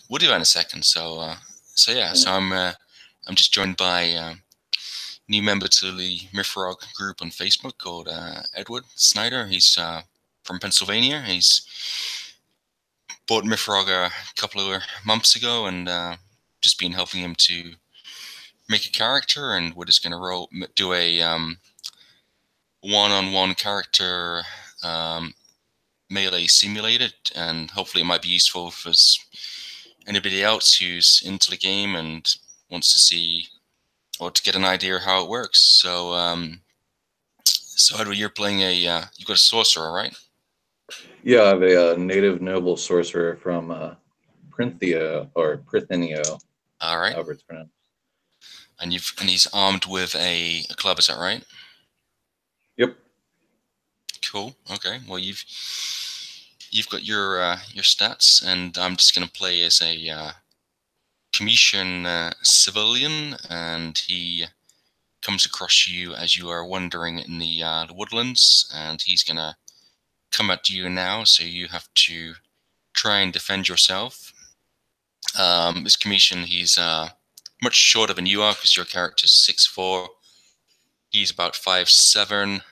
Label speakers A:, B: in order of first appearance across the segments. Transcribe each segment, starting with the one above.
A: we'll do that in a second. So yeah, so I'm just joined by new member to the MYFAROG group on Facebook called Edward Snyder. He's from Pennsylvania. He's bought MYFAROG a couple of months ago, and just been helping him to make a character. And we're just going to do a one-on-one character melee simulated, and hopefully it might be useful for anybody else who's into the game and wants to see or to get an idea how it works. So Edward, you're playing you've got a sorcerer, right?
B: Yeah, I have a native noble sorcerer from Prithinio,
A: All right.
B: however it's pronounced.
A: And he's armed with a club, is that right?
B: Yep.
A: Cool. Okay. Well, you've got your stats, and I'm just gonna play as a Commission civilian, and he comes across you as you are wandering in the woodlands, and he's gonna come at you now. So you have to try and defend yourself. This Commission, he's much shorter than you are because your character's 6'4". He's about 5'7".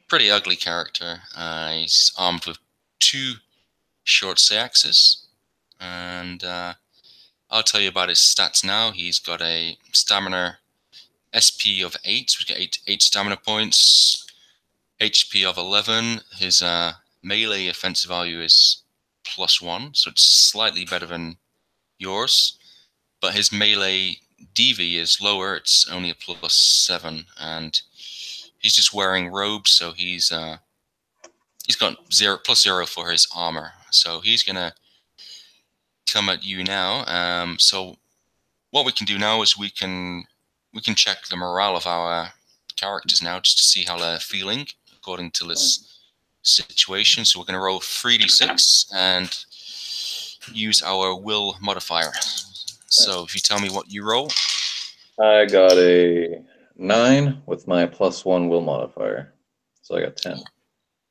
A: Pretty ugly character. He's armed with 2 short axes, and I'll tell you about his stats now. He's got a stamina SP of 8, so he's got 8 stamina points, HP of 11. His melee offensive value is +1, so it's slightly better than yours. But his melee DV is lower; it's only a +7, and he's just wearing robes, so he's got +0 for his armor. So he's gonna come at you now. So what we can do now is we can check the morale of our characters now, just to see how they're feeling according to this situation. So we're going to roll 3d6 and use our will modifier. So if you tell me what you roll.
B: I got a 9 with my +1 will modifier, so I got 10.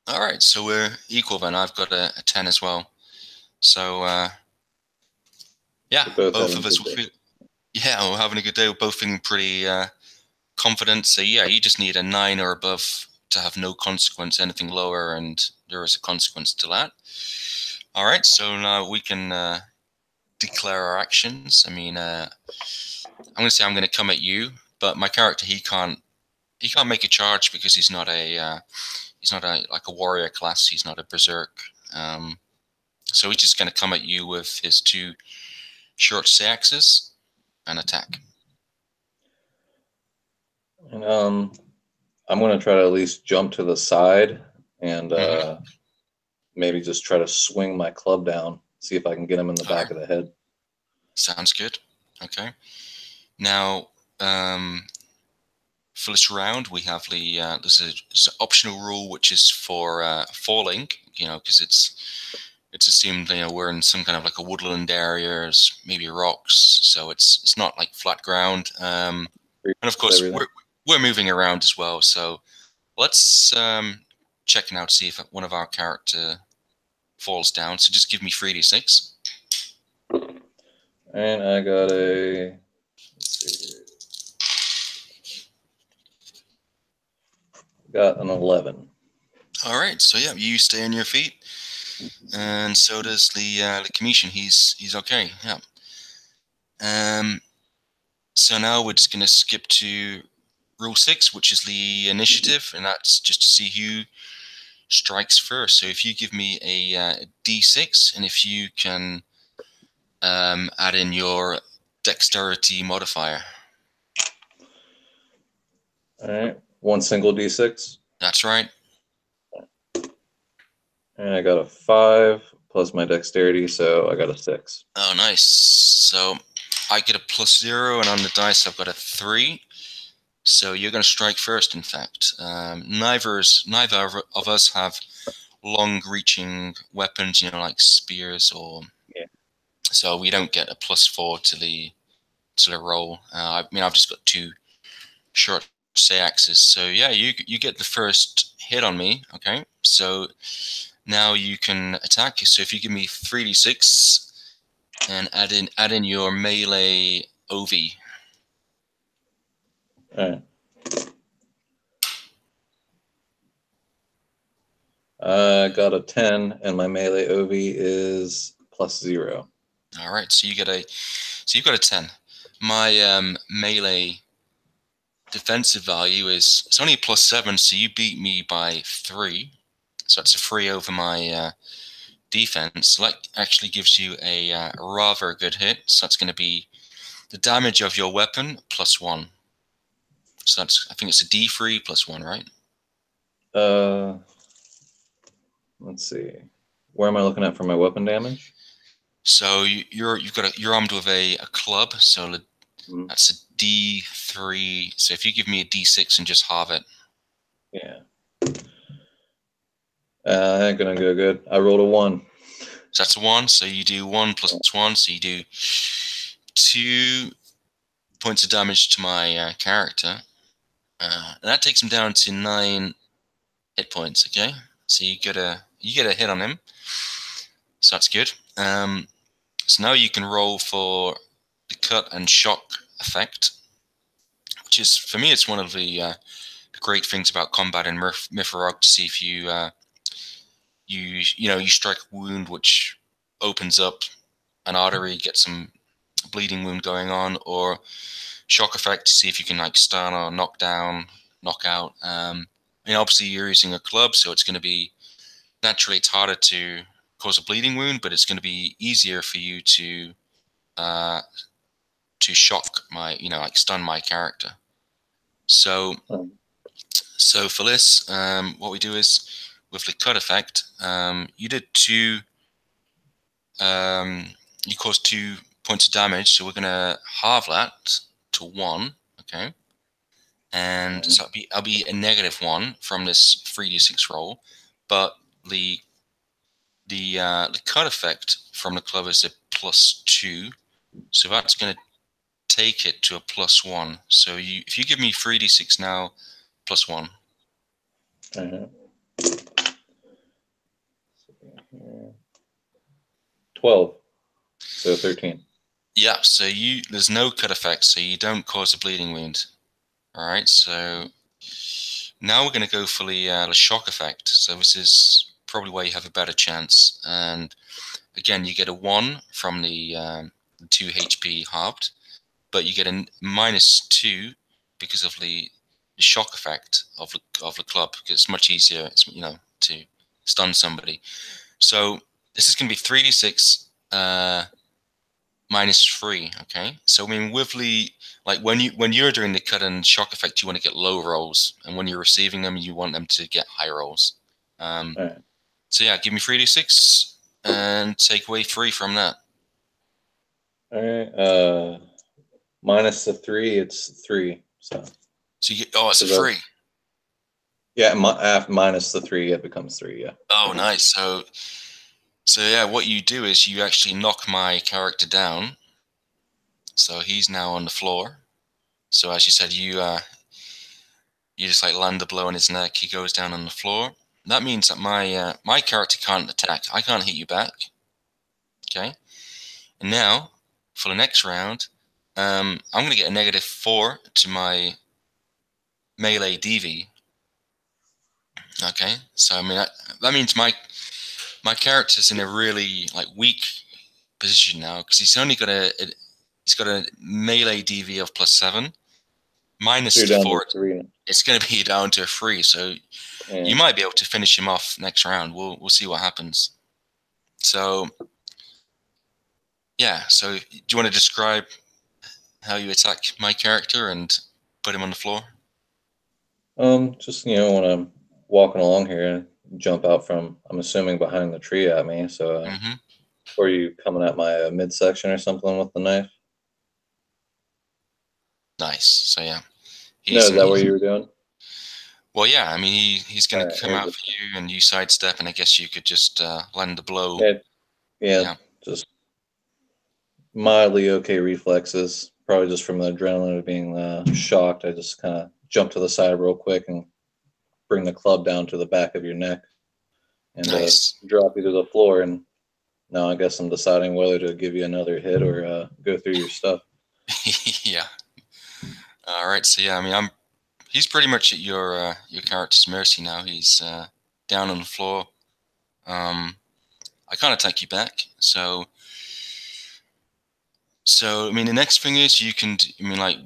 A: All right, so we're equal then. I've got a 10 as well. So yeah, both of us will feel. Yeah, we're having a good day. We're both feeling pretty confident. So yeah, you just need a 9 or above to have no consequence. Anything lower, and there is a consequence to that. All right, so now we can declare our actions. I mean, I'm going to say I'm going to come at you, but my character, he can't make a charge because he's not like a warrior class. He's not a berserk. So he's just going to come at you with his 2 short axes and attack.
B: And I'm going to try to at least jump to the side and maybe just try to swing my club down, see if I can get him in the back of the head.
A: Sounds good. Okay. Now, for this round, we have the there's an optional rule which is for falling. You know, because it's assumed we're in some kind of like a woodland area, maybe rocks, so it's not like flat ground. And of course we're moving around as well. So let's check now to see if one of our character falls down. So just give me 3d6.
B: And I got a. Let's see here. Got an 11.
A: All right, so yeah, you stay on your feet, and so does the Commission. He's okay. Yeah. So now we're just gonna skip to rule 6, which is the initiative, and that's just to see who strikes first. So if you give me a d6, and if you can add in your dexterity modifier.
B: All right, 1 single d6.
A: That's right.
B: And I got a 5 plus my dexterity, so I got a 6.
A: Oh, nice. So I get a +0, and on the dice I've got a 3. So you're going to strike first. In fact, neither of us have long-reaching weapons, like spears or.
B: Yeah.
A: So we don't get a +4 to the roll. I mean, I've just got 2 short axes. So yeah, you get the first hit on me. Okay, so Now you can attack. So if you give me 3d6 and add in your melee OV.
B: All right. I got a 10, and my melee OV is +0.
A: All right, so you've got a 10. My melee defensive value it's only a +7, so you beat me by 3. So that's a 3 over my defense. So that actually gives you a rather good hit. So that's going to be the damage of your weapon +1. So I think it's a D3 +1, right?
B: Let's see. Where am I looking at for my weapon damage?
A: So you're armed with a club. So that's a D3. So if you give me a D6 and just halve it.
B: Yeah. Ain't gonna go good. I rolled a 1.
A: So that's a 1. So you do 1 + 1. So you do 2 points of damage to my character. And that takes him down to 9 hit points. Okay. So you get a hit on him. So that's good. So now you can roll for the cut and shock effect, which is, for me, it's one of the great things about combat in MYFAROG, to see if you strike a wound which opens up an artery, get some bleeding wound going on, or shock effect to see if you can like stun or knock down, knock out. Obviously you're using a club, so it's going to be naturally, it's harder to cause a bleeding wound, but it's going to be easier for you to shock my, like stun my character. So for this, what we do is with the cut effect, you did you caused 2 points of damage, so we're going to halve that to 1, okay? And so I'll be a -1 from this 3d6 roll, but the cut effect from the club is a +2, so that's going to take it to a +1. So if you give me 3d6 now, +1.
B: 12. So 13.
A: Yeah, so there's no cut effect, so you don't cause a bleeding wound. All right, so now we're going to go for the shock effect. So this is probably where you have a better chance. And again, you get a 1 from the 2 HP halved, but you get a -2 because of the shock effect of the club, because it's much easier, to stun somebody. So this is going to be 3d6 -3. Okay, so I mean, with the when you're doing the cut and shock effect, you want to get low rolls, and when you're receiving them, you want them to get high rolls. So yeah, give me 3d6 and take away 3 from that.
B: All right. Minus the 3, it's 3. So
A: you get, it's a 3.
B: Yeah, minus the 3, it becomes 3. Yeah.
A: Oh, nice. So yeah, what you do is you actually knock my character down. So he's now on the floor. So as you said, you just like land a blow on his neck. He goes down on the floor. That means that my character can't attack. I can't hit you back. Okay. And now for the next round, I'm going to get a -4 to my melee DV. Okay. So I mean that means my character's in a really weak position now, because he's only got a melee DV of +7, -4. It's going to be down to a 3. So you might be able to finish him off next round. We'll see what happens. So yeah. So do you want to describe how you attack my character and put him on the floor?
B: Just when I'm walking along here, jump out from, I'm assuming, behind the tree at me. So, or are you coming at my midsection or something with the knife?
A: Nice. So yeah.
B: Is that what you were doing?
A: Well, yeah. I mean, he's going to come out for you, and you sidestep, and I guess you could just land the blow.
B: Yeah. Just mildly okay reflexes. Probably just from the adrenaline of being shocked. I just kind of jump to the side real quick and bring the club down to the back of your neck. and
A: Nice.
B: drop you to the floor. And now I guess I'm deciding whether to give you another hit or go through your stuff.
A: Yeah. All right. So yeah, I mean, he's pretty much at your character's mercy now. He's down on the floor. I can't attack you back. So I mean, the next thing is you can. I mean, like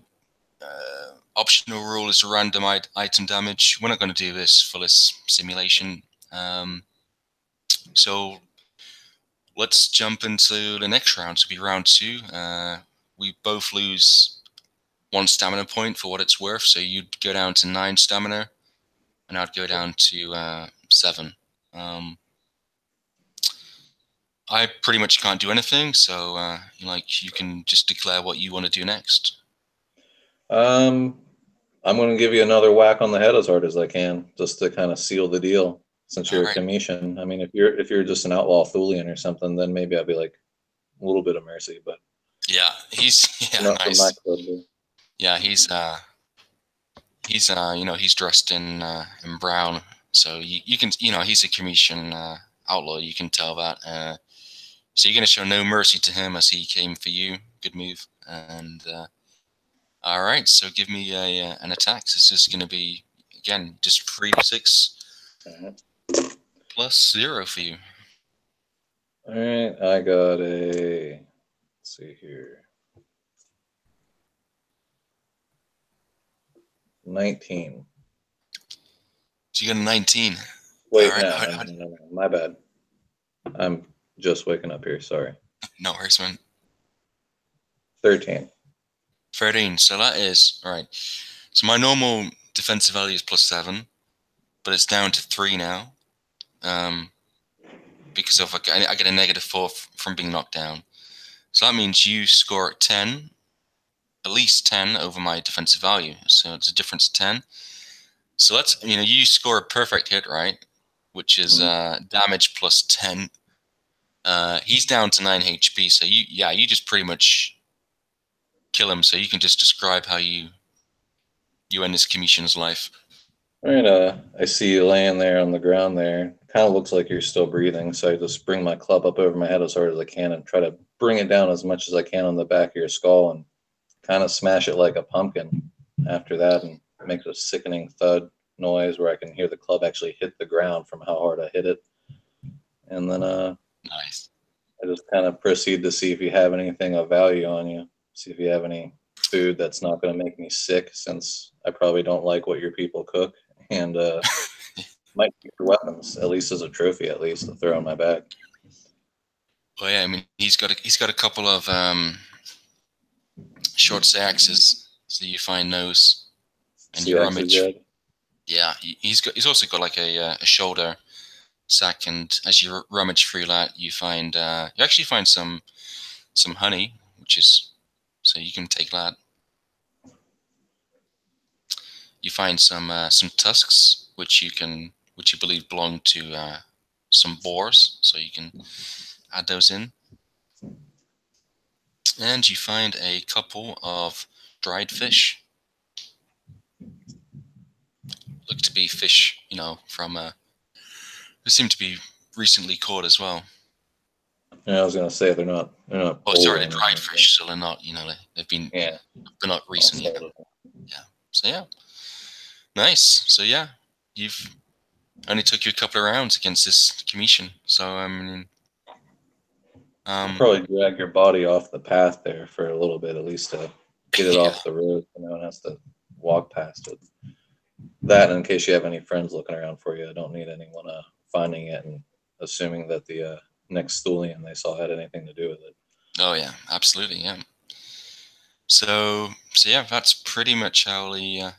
A: optional rule is random item damage. We're not going to do this for this simulation. So let's jump into the next round. So it'll be round 2. We both lose 1 stamina point for what it's worth. So you'd go down to 9 stamina, and I'd go down to 7. I pretty much can't do anything, so like you can just declare what you want to do next.
B: I'm going to give you another whack on the head as hard as I can, just to kind of seal the deal. Since you're
A: All
B: a
A: right.
B: Commission, I mean, if you're just an outlaw Thulian or something, then maybe I'd be like a little bit of mercy, but
A: Yeah, he's
B: not from my
A: nice.
B: club. Dude.
A: Yeah, he's you know, he's dressed in brown, so you can, you know, he's a Commission outlaw. You can tell that. So you're going to show no mercy to him as he came for you. Good move. And all right, so give me an attack. This is going to be again just 3d6 plus 0 for you.
B: All right, I got a. Let's see here. 19.
A: So you got a 19.
B: Wait,
A: All right,
B: no, my bad. I'm just waking up here. Sorry.
A: no worries, man.
B: 13.
A: 13. So that is all right. So my normal defensive value is +7, but it's down to 3 now, because of I get a -4 from being knocked down. So that means you score 10, at least 10 over my defensive value. So it's a difference of 10. So let's, you know, you score a perfect hit, right? Which is damage plus 10. He's down to 9 HP. So you just pretty much kill him. So you can just describe how you end this Commission's life.
B: All right, I see you laying there on the ground there. Kind of looks like you're still breathing, so I just bring my club up over my head as hard as I can and try to bring it down as much as I can on the back of your skull and kind of smash it like a pumpkin after that, and makes a sickening thud noise where I can hear the club actually hit the ground from how hard I hit it. And then
A: Nice.
B: I just kind of proceed to see if you have anything of value on you. See if you have any food that's not going to make me sick, since I probably don't like what your people cook. And might keep your weapons, at least as a trophy, at least to throw in my bag.
A: Well, yeah, I mean, he's got a couple of short axes, so you find those, and you rummage. Yeah, he's also got like a shoulder sack, and as you rummage through that, you find you actually find some honey, which is, so you can take that. You find some tusks, which you believe belong to some boars, so you can add those in. And you find a couple of dried fish. Look to be fish, you know, from they seem to be recently caught as well.
B: Yeah, I was gonna say they're not.
A: Oh, sorry, they're dried fish, so they're not. You know, they're not recent. Yeah. So yeah, nice. So yeah, you've only took you a couple of rounds against this Commission. So I mean,
B: I'll probably drag your body off the path there for a little bit, at least to get it off the road, so no one has to walk past it. That, in case you have any friends looking around for you, I don't need anyone finding it and assuming that the next Thulian they saw had anything to do with it.
A: Oh yeah, absolutely, yeah. So yeah, that's pretty much how the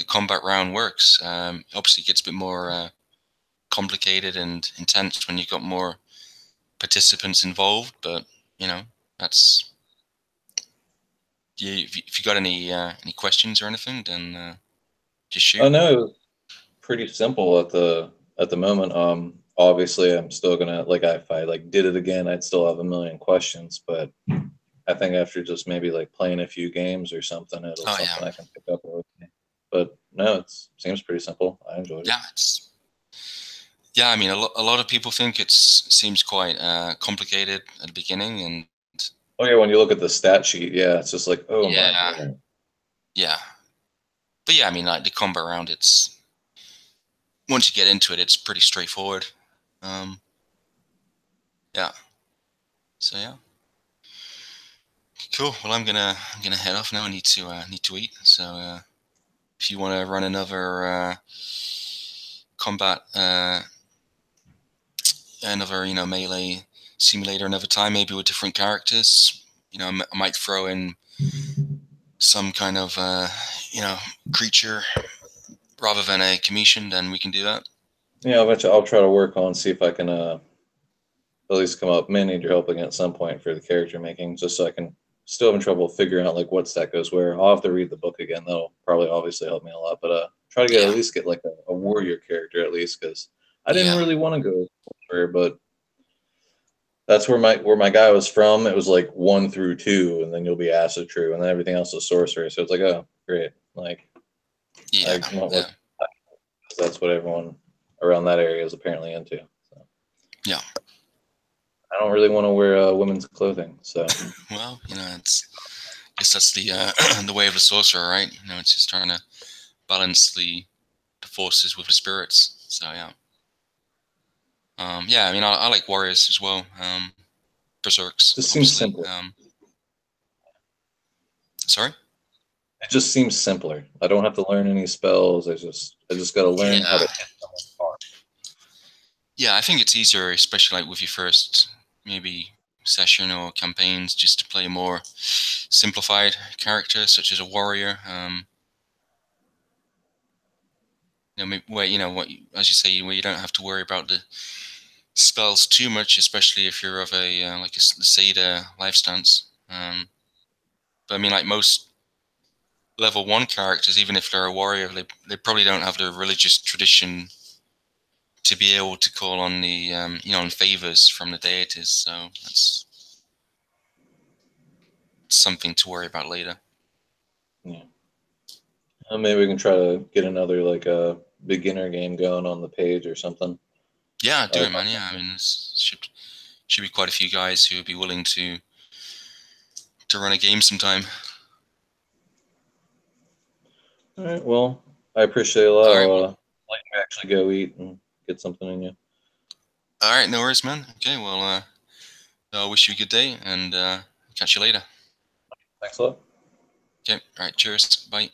A: combat round works. Obviously, it gets a bit more complicated and intense when you've got more participants involved, but you know, that's if you got any questions or anything, then just shoot.
B: Oh no, it was pretty simple at the moment. Obviously, I'm still gonna, like, if I did it again, I'd still have a million questions, but I think after just maybe playing a few games or something, it'll something I can pick up with me. But no, it seems pretty simple. I enjoyed it.
A: Yeah, Yeah, I mean, a lot of people think it seems quite complicated at the beginning, and
B: Oh yeah, when you look at the stat sheet, yeah, it's just like, oh my
A: yeah,
B: god.
A: yeah. But yeah, I mean, like the combat round, it's once you get into it, it's pretty straightforward. Um, yeah. So yeah, cool. Well, I'm gonna head off now. I need to eat. So if you want to run another combat, another melee simulator another time, maybe with different characters. I might throw in some kind of creature rather than a commission. Then we can do that.
B: Yeah, eventually I'll try to work on see if I can at least come up. May need your help again at some point for the character making, just so I can still having trouble figuring out like what stat goes where. I'll have to read the book again. That'll probably obviously help me a lot. But try to get at
A: Yeah,
B: least get like a warrior character at least because I didn't
A: yeah,
B: really want to go warrior, but that's where my guy was from. It was like 1 through 2, and then you'll be acid true, and then everything else is sorcery. So it's like, oh, great. Like
A: yeah,
B: I went with
A: yeah,
B: that's what everyone around that area is apparently into. So
A: yeah.
B: I don't really want to wear women's clothing. So
A: Well, it's I guess that's the the way of the sorcerer, right? It's just trying to balance the forces with the spirits. So yeah, yeah. I mean, I like warriors as well. Berserks,
B: just seems
A: obviously.
B: simpler.
A: Sorry.
B: It just seems simpler. I don't have to learn any spells. I just got to learn how
A: Yeah,
B: to hit someone hard.
A: yeah. I think it's easier, especially like with your first maybe session or campaigns, just to play a more simplified character, such as a warrior. Where what as you say, where you don't have to worry about the spells too much, especially if you're of a like a Seda life stance. But I mean, like most level 1 characters, even if they're a warrior, they probably don't have the religious tradition to be able to call on the on favors from the deities. So that's something to worry about later.
B: Yeah. Maybe we can try to get another like a beginner game going on the page or something.
A: Yeah, do
B: Uh,
A: it, man. Yeah, I mean, should be quite a few guys who would be willing to run a game sometime.
B: all right. Well, I appreciate it a lot.
A: All right, well,
B: I'll let you actually go eat and get something in you.
A: all right, no worries, man. Okay, well, I wish you a good day and catch you later.
B: Thanks a lot.
A: Okay, all right, cheers, bye.